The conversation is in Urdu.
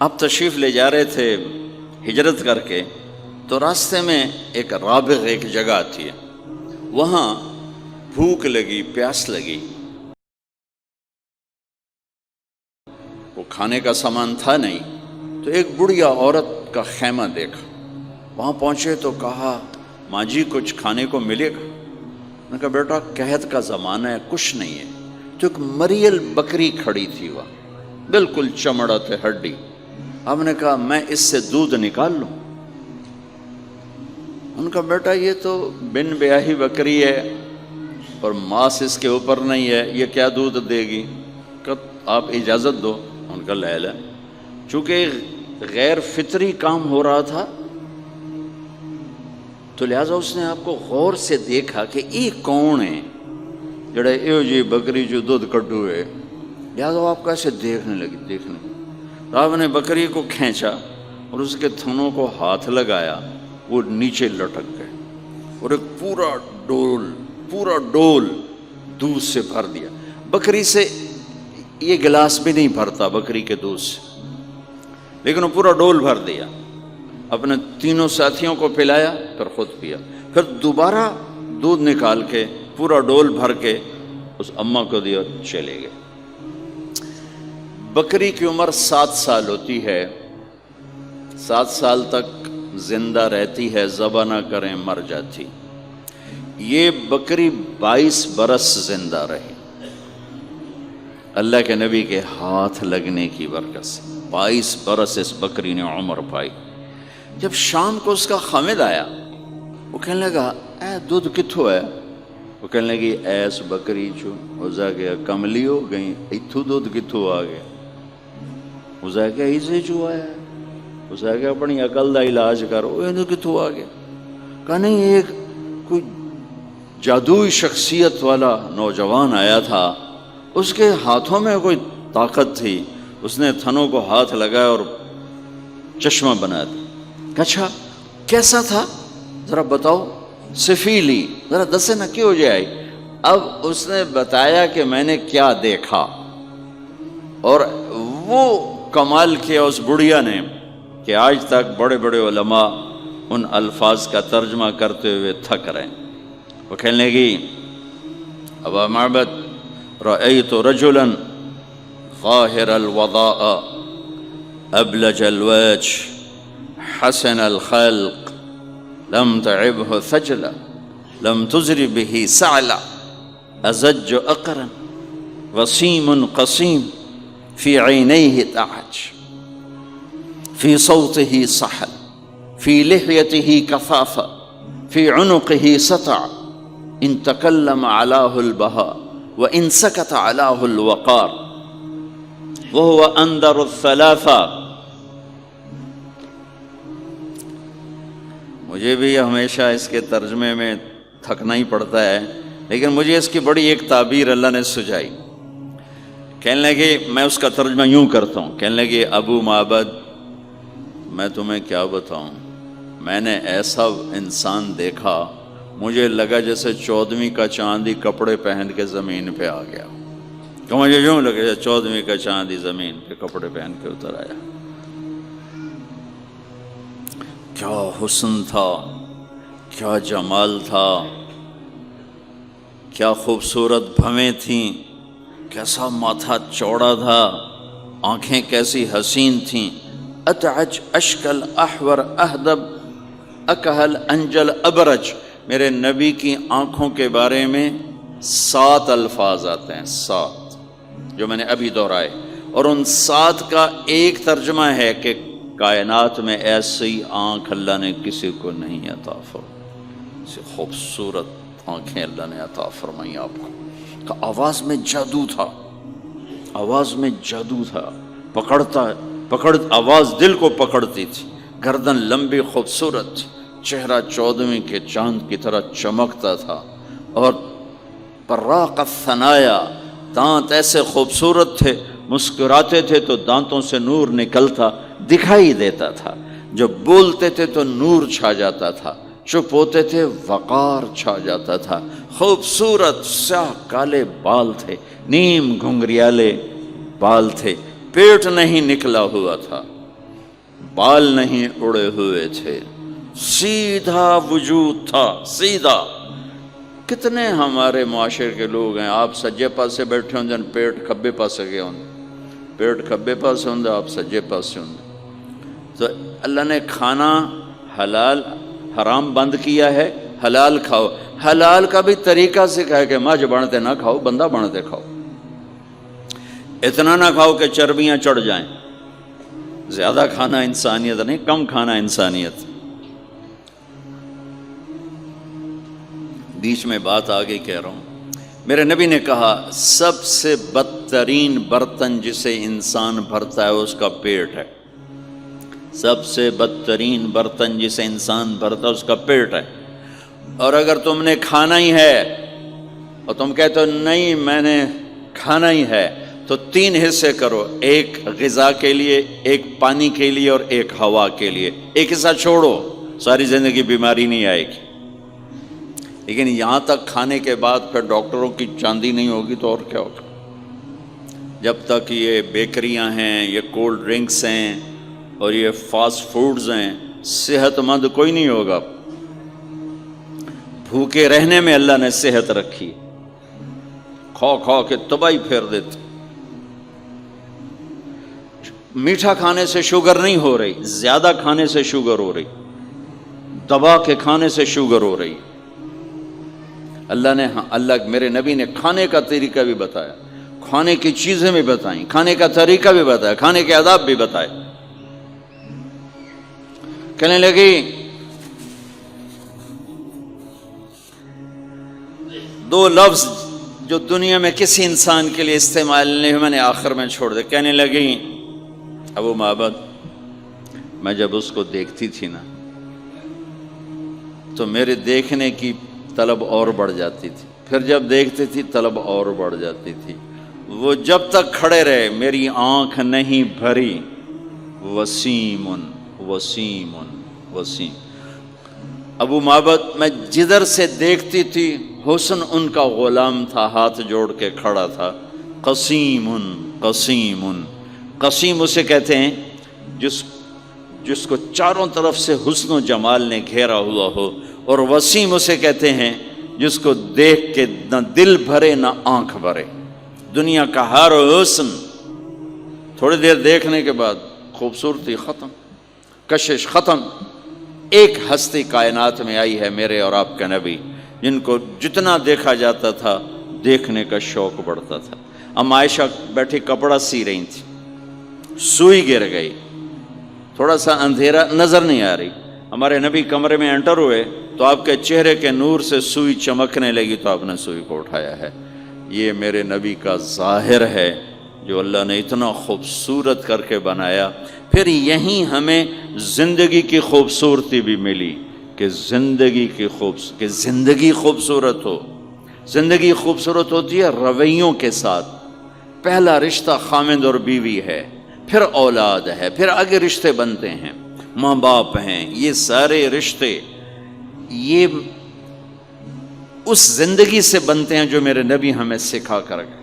آپ تشریف لے جا رہے تھے ہجرت کر کے، تو راستے میں ایک رابغ ایک جگہ آتی ہے، وہاں بھوک لگی، پیاس لگی، وہ کھانے کا سامان تھا نہیں، تو ایک بڑھیا عورت کا خیمہ دیکھا، وہاں پہنچے تو کہا ماں جی کچھ کھانے کو ملے گا؟ میں نے کہا بیٹا قحط کا زمانہ ہے، کچھ نہیں ہے۔ تو ایک مریل بکری کھڑی تھی وہاں، بالکل چمڑت ہڈی۔ ہم نے کہا میں اس سے دودھ نکال لوں؟ ان کا بیٹا یہ تو بن بیاہی بکری ہے اور ماس اس کے اوپر نہیں ہے، یہ کیا دودھ دے گی؟ کہ آپ اجازت دو۔ ان کا لے لے، چونکہ غیر فطری کام ہو رہا تھا تو لہٰذا اس نے آپ کو غور سے دیکھا کہ یہ کون ہے جڑا ایو جی بکری جو دودھ کڈو ہے، لہٰذا وہ آپ کو ایسے دیکھنے لگی۔ تو آپ نے بکری کو کھینچا اور اس کے تھنوں کو ہاتھ لگایا، وہ نیچے لٹک گئے اور ایک پورا ڈول دودھ سے بھر دیا۔ بکری سے یہ گلاس بھی نہیں بھرتا بکری کے دودھ سے، لیکن وہ پورا ڈول بھر دیا، اپنے تینوں ساتھیوں کو پلایا، پھر خود پیا، پھر دوبارہ دودھ نکال کے پورا ڈول بھر کے اس اماں کو دیا، چلے گئے۔ بکری کی عمر 7 سال ہوتی ہے، 7 سال تک زندہ رہتی ہے، ذبح نہ کریں مر جاتی۔ یہ بکری 22 برس زندہ رہی، اللہ کے نبی کے ہاتھ لگنے کی برکت سے 22 برس اس بکری نے عمر پائی۔ جب شام کو اس کا خامد آیا، وہ کہنے لگا اے دودھ کتھو ہے؟ وہ کہنے لگی ایس بکری چو وزا گیا کملی ہو گئی، اتھو دودھ کتھو آ گیا؟ وزا گیا اسے چو آیا ہے، وزا گیا اپنی عقل دا علاج کرو، یہ کتھو آ گیا؟ کہا نہیں، ایک کوئی جادوئی شخصیت والا نوجوان آیا تھا، اس کے ہاتھوں میں کوئی طاقت تھی، اس نے تھنوں کو ہاتھ لگایا اور چشمہ بنا دیا۔ اچھا کیسا تھا ذرا بتاؤ، سفیلی ذرا دسے نہ کیوں جائے؟ اب اس نے بتایا کہ میں نے کیا دیکھا، اور وہ کمال کیا اس بڑھیا نے کہ آج تک بڑے بڑے علماء ان الفاظ کا ترجمہ کرتے ہوئے تھک رہے ہیں۔ وہ کہنے لگی ابا معبد رأيت رجلا ظاهر الوضاء أبلج الوجه حسن الخلق لم تعبه ثجلة لم تزر به سعلة أزج أقرا وسيم قصيم في عينيه تعج في صوته صحل في لحيته كثافة في عنقه سطع إن تكلم علاه البهاء وَإِن سَكَتَ عَلَاهُ الْوَقَارُ وَهُوَ أَنْدَرُ الثَّلَاثَةِ۔ مجھے بھی ہمیشہ اس کے ترجمے میں تھکنا ہی پڑتا ہے، لیکن مجھے اس کی بڑی ایک تعبیر اللہ نے سجائی۔ کہنے لگے، میں اس کا ترجمہ یوں کرتا ہوں، کہنے لگے ابو معبد میں تمہیں کیا بتاؤں، میں نے ایسا انسان دیکھا، مجھے لگا جیسے 14ویں کا چاندی کپڑے پہن کے زمین پہ آ گیا، کہ مجھے یوں لگا جیسے 14ویں کا چاندی زمین پہ کپڑے پہن کے اتر آیا۔ کیا حسن تھا، کیا جمال تھا، کیا خوبصورت بھویں تھیں، کیسا ماتھا چوڑا تھا، آنکھیں کیسی حسین تھیں۔ اتعج اشکل احور اہدب اکہل انجل ابرج، میرے نبی کی آنکھوں کے بارے میں 7 الفاظ آتے ہیں، 7 جو میں نے ابھی دہرائے، اور ان 7 کا ایک ترجمہ ہے کہ کائنات میں ایسی آنکھ اللہ نے کسی کو نہیں عطا فرمائی، ایسی خوبصورت آنکھیں اللہ نے عطا فرمائی آپ کو۔ کہ آواز میں جادو تھا، آواز میں جادو تھا، آواز دل کو پکڑتی تھی، گردن لمبی خوبصورت تھی، چہرہ 14ویں کے چاند کی طرح چمکتا تھا، اور براق الثنایا، دانت ایسے خوبصورت تھے، مسکراتے تھے تو دانتوں سے نور نکلتا دکھائی دیتا تھا، جب بولتے تھے تو نور چھا جاتا تھا، چپ ہوتے تھے وقار چھا جاتا تھا، خوبصورت سیاہ کالے بال تھے، نیم گھنگریالے بال تھے، پیٹ نہیں نکلا ہوا تھا، بال نہیں اڑے ہوئے تھے، سیدھا وجود تھا، سیدھا۔ کتنے ہمارے معاشرے کے لوگ ہیں، آپ سجے پاسے بیٹھے ہوں جن پیٹ کھبے پاسے گئے ہوں، پیٹ کھبے پاسے ہوں آپ سجے پاسے ہوں۔ تو اللہ نے کھانا حلال حرام بند کیا ہے، حلال کھاؤ۔ حلال کا بھی طریقہ سکھا ہے کہ مجھ بنتے نہ کھاؤ، بندہ بنتے کھاؤ۔ اتنا نہ کھاؤ کہ چربیاں چڑھ جائیں، زیادہ کھانا انسانیت نہیں، کم کھانا انسانیت۔ بیچ میں بات آگے کہہ رہا ہوں، میرے نبی نے کہا سب سے بدترین برتن جسے انسان بھرتا ہے اس کا پیٹ ہے۔ سب سے بدترین برتن جسے انسان بھرتا ہے اس کا پیٹ ہے۔ اور اگر تم نے کھانا ہی ہے اور تم کہتے ہو نہیں میں نے کھانا ہی ہے، تو 3 حصے کرو، ایک غذا کے لیے، ایک پانی کے لیے اور ایک ہوا کے لیے۔ ایک حصہ چھوڑو، ساری زندگی بیماری نہیں آئے گی۔ لیکن یہاں تک کھانے کے بعد پھر ڈاکٹروں کی چاندی نہیں ہوگی تو اور کیا ہوگا؟ جب تک یہ بیکریاں ہیں، یہ کولڈ ڈرنکس ہیں اور یہ فاسٹ فوڈز ہیں، صحت مند کوئی نہیں ہوگا۔ بھوکے رہنے میں اللہ نے صحت رکھی، کھا کھا کے تباہی پھیر دیتے۔ میٹھا کھانے سے شوگر نہیں ہو رہی، زیادہ کھانے سے شوگر ہو رہی، دبا کے کھانے سے شوگر ہو رہی۔ اللہ میرے نبی نے کھانے کا طریقہ بھی بتایا، کھانے کی چیزیں بھی بتائیں، کھانے کا طریقہ بھی بتایا، کھانے کے آداب بھی بتائے۔ کہنے لگی 2 لفظ جو دنیا میں کسی انسان کے لیے استعمال نہیں ہوئے، میں نے آخر میں چھوڑ دے۔ کہنے لگی ابو معبد، میں جب اس کو دیکھتی تھی نا تو میرے دیکھنے کی طلب اور بڑھ جاتی تھی، پھر جب دیکھتی تھی طلب اور بڑھ جاتی تھی۔ وہ جب تک کھڑے رہے میری آنکھ نہیں بھری۔ وسیم وسیم وسیم۔ ابو معبد میں جدھر سے دیکھتی تھی حسن ان کا غلام تھا، ہاتھ جوڑ کے کھڑا تھا۔ قسیم قسیم قسیم اسے کہتے ہیں جس کو چاروں طرف سے حسن و جمال نے گھیرا ہوا ہو، اور وسیم اسے کہتے ہیں جس کو دیکھ کے نہ دل بھرے نہ آنکھ بھرے۔ دنیا کا ہر حسن تھوڑی دیر دیکھنے کے بعد خوبصورتی ختم، کشش ختم۔ ایک ہستی کائنات میں آئی ہے میرے اور آپ کے نبی، جن کو جتنا دیکھا جاتا تھا دیکھنے کا شوق بڑھتا تھا۔ ام عائشہ بیٹھی کپڑا سی رہی تھی، سوئی گر گئی، تھوڑا سا اندھیرا نظر نہیں آ رہی۔ ہمارے نبی کمرے میں انٹر ہوئے تو آپ کے چہرے کے نور سے سوئی چمکنے لگی تو آپ نے سوئی کو اٹھایا ہے۔ یہ میرے نبی کا ظاہر ہے جو اللہ نے اتنا خوبصورت کر کے بنایا۔ پھر یہیں ہمیں زندگی کی خوبصورتی بھی ملی کہ زندگی خوبصورت ہو۔ زندگی خوبصورت ہوتی ہے رویوں کے ساتھ۔ پہلا رشتہ خاوند اور بیوی ہے، پھر اولاد ہے، پھر آگے رشتے بنتے ہیں، ماں باپ ہیں، یہ سارے رشتے یہ اس زندگی سے بنتے ہیں جو میرے نبی ہمیں سکھا کر گئے۔